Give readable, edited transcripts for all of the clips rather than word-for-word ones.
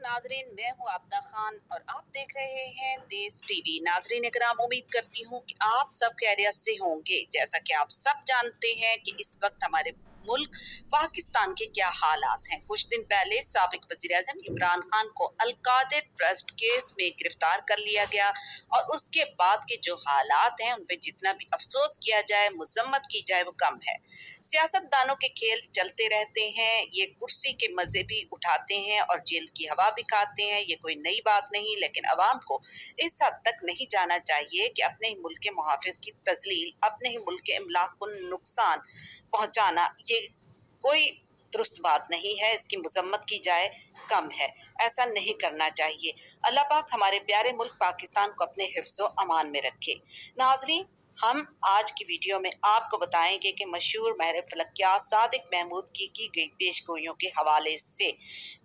नाजरीन, मैं हूँ आबदा खान और आप देख रहे हैं देश टीवी। नाजरीन इकराम, उम्मीद करती हूँ कि आप सब खैरियत से होंगे। जैसा कि आप सब जानते हैं कि इस वक्त हमारे मुल्क पाकिस्तान के क्या हालात हैं। कुछ दिन पहले साबिक वज़ीर-ए-आज़म इमरान खान को अलकायदा ट्रस्ट केस में गिरफ्तार कर लिया गया और उसके बाद के जो हालात हैं उन पे जितना भी अफसोस किया जाए, मुजम्मत की जाए, वो कम है। सियासतदानों के खेल चलते रहते हैं, ये कुर्सी के मजे भी उठाते हैं और जेल की हवा भी खाते हैं। ये कोई नई बात नहीं, लेकिन अवाम को इस हद तक नहीं जाना चाहिए कि अपने ही मुल्क के मुहाफिज की तजलील, अपने ही मुल्क के इमलाक को नुकसान पहुंचाना, ये कोई दुरुस्त बात नहीं है। इसकी मजम्मत की जाए, कम है। ऐसा नहीं करना चाहिए। अल्लाह पाक हमारे प्यारे मुल्क पाकिस्तान को अपने हिफ्ज़ो अमान में रखे। नाजरीन, हम आज की वीडियो में आपको बताएंगे कि मशहूर माहिर फलकियात सादिक महमूद की गई पेशगोइयों के हवाले से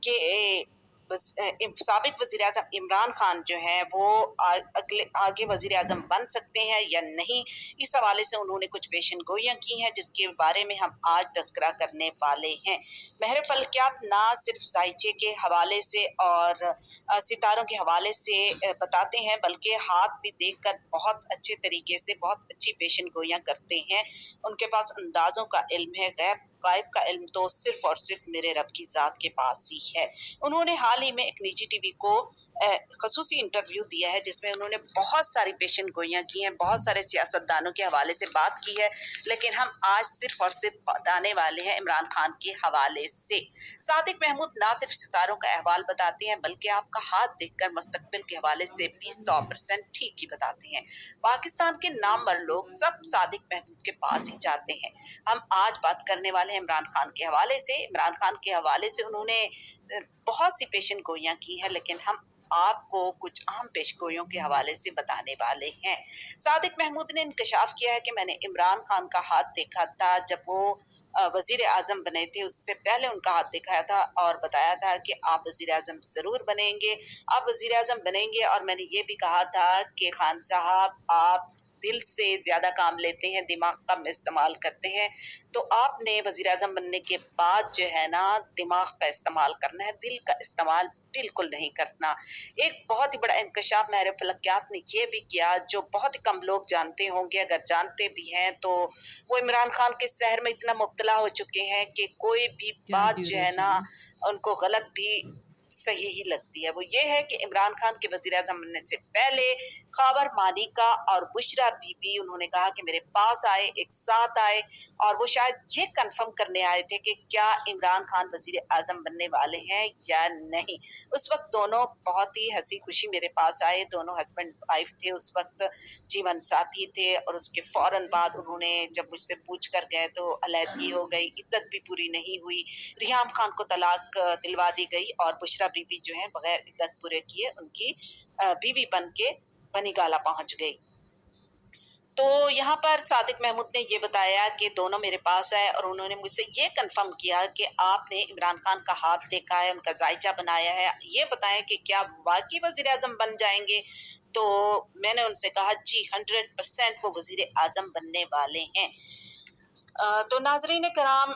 कि साबिक वज़ीर-ए-आज़म इमरान खान जो है वो आगे वज़ीर-ए-आज़म बन सकते हैं या नहीं। इस हवाले से उन्होंने कुछ पेशनगोइयाँ की हैं जिसके बारे में हम आज तज़किरा करने वाले हैं। माहिर फलकियात ना सिर्फ साइचे के हवाले से और सितारों के हवाले से बताते हैं, बल्कि हाथ भी देखकर बहुत अच्छे तरीके से बहुत अच्छी पेशनगोइयाँ करते हैं। उनके पास अंदाज़ों का इल्म है। गायब का इल्म तो सिर्फ और सिर्फ मेरे रब की ज़ात के पास ही है। उन्होंने हाल ही में एक निजी टीवी को खसूसी इंटरव्यू दिया है जिसमें उन्होंने बहुत सारी पेशनगोइयाँ की हैं, बहुत सारे सियासतदानों के हवाले से बात की है, लेकिन हम आज सिर्फ और सिर्फ बताने वाले हैं इमरान खान के हवाले से। सादिक महमूद ना सिर्फ सितारों का अहवाल बताते हैं, बल्कि आपका हाथ देखकर मुस्तकबिल के हवाले से भी 100% ठीक ही बताते हैं। पाकिस्तान के नामवर लोग सब सादिक महमूद के पास ही जाते हैं। हम आज बात करने वाले हैं इमरान खान के हवाले से। इमरान खान के हवाले से उन्होंने बहुत सी पेशनगोइयाँ की हैं, लेकिन हम आपको कुछ अहम पेशगोइयों के हवाले से बताने वाले हैं। सादिक महमूद ने इंकशाफ किया है कि मैंने इमरान खान का हाथ देखा था जब वो वजीर आजम बने थे। उससे पहले उनका हाथ दिखाया था और बताया था कि आप वजीर आजम जरूर बनेंगे, आप वजीर आजम बनेंगे। और मैंने ये भी कहा था कि खान साहब, आप दिल से ज्यादा काम लेते हैं, दिमाग कम इस्तेमाल करते हैं, तो आपने वजीर आजम बनने के बाद जो है ना, दिमाग का इस्तेमाल करना है, दिल का इस्तेमाल बिल्कुल नहीं करना। एक बहुत ही बड़ा इंकशाफ माहिर फलकियात ने ये भी किया जो बहुत ही कम लोग जानते होंगे, अगर जानते भी हैं तो वो इमरान खान के सहर में इतना मुब्तला हो चुके हैं कि कोई भी बात जो है ना उनको गलत भी सही ही लगती है। वो ये है कि इमरान खान के वजीर आजम बनने से पहले खैबर मालिका और बुशरा बीबी, उन्होंने कहा कि मेरे पास आए, एक साथ आए और वो शायद ये कंफर्म करने आए थे कि क्या इमरान खान वजीर आजम बनने वाले हैं या नहीं। उस वक्त दोनों बहुत ही हंसी खुशी मेरे पास आए, दोनों हस्बैंड वाइफ थे, उस वक्त जीवन साथी थे। और उसके फौरन बाद उन्होंने जब मुझसे पूछ कर गए तो अलहदगी हो गई, इद्दत भी पूरी नहीं हुई, रियाम खान को तलाक दिलवा दी गई और बुशरा बीबी जो है बगैर इद्दत पूरे किए उनकी बीवी बन के बनीगाला पहुंच गई। तो यहाँ पर सादिक महमूद ने ये बताया कि दोनों मेरे पास आए और उन्होंने मुझसे ये कंफर्म किया कि आपने इमरान खान का हाथ देखा है, उनका जायचा बनाया है, ये बताएं कि क्या वाकई वजीर आजम बन जाएंगे। तो मैंने उनसे कहा जी 100% वो वजीर आजम बनने वाले हैं। तो नाजरीन कराम,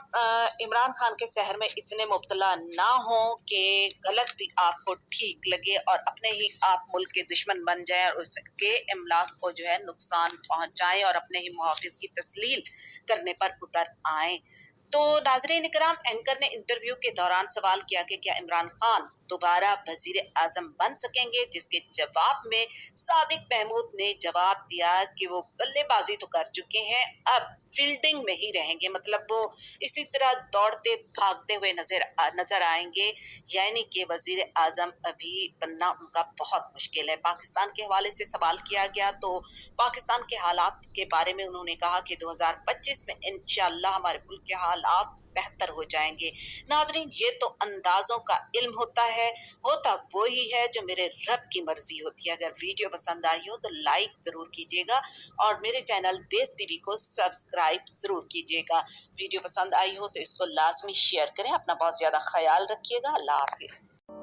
इमरान खान के सहर में इतने मुब्तला ना हो कि गलत भी आपको ठीक लगे और अपने ही आप मुल्क के दुश्मन बन जाए और उसके इमलाक को जो है नुकसान पहुंचाएं और अपने ही मुहाफिज की तस्लील करने पर उतर आए। तो नाजरीन कराम, एंकर ने इंटरव्यू के दौरान सवाल किया कि क्या इमरान खान दोबारा वजीर आजम बन सकेंगे, जिसके जवाब में सादिक महमूद ने जवाब दिया कि वो बल्लेबाजी तो कर चुके हैं, अब फील्डिंग में ही रहेंगे। मतलब वो इसी तरह दौड़ते भागते हुए नजर आएंगे, यानी कि वजीर आजम अभी बनना उनका बहुत मुश्किल है। पाकिस्तान के हवाले से सवाल किया गया तो पाकिस्तान के हालात के बारे में उन्होंने कहा कि 2025 में इंशाअल्लाह हमारे मुल्क के हालात बेहतर हो जाएंगे। नाजरीन, ये तो अंदाजों का इल्म होता है, होता वही है जो मेरे रब की मर्जी होती है। अगर वीडियो पसंद आई हो तो लाइक जरूर कीजिएगा और मेरे चैनल देश टीवी को सब्सक्राइब जरूर कीजिएगा। वीडियो पसंद आई हो तो इसको लाजमी शेयर करें। अपना बहुत ज्यादा ख्याल रखिएगा। अल्लाह हाफिज।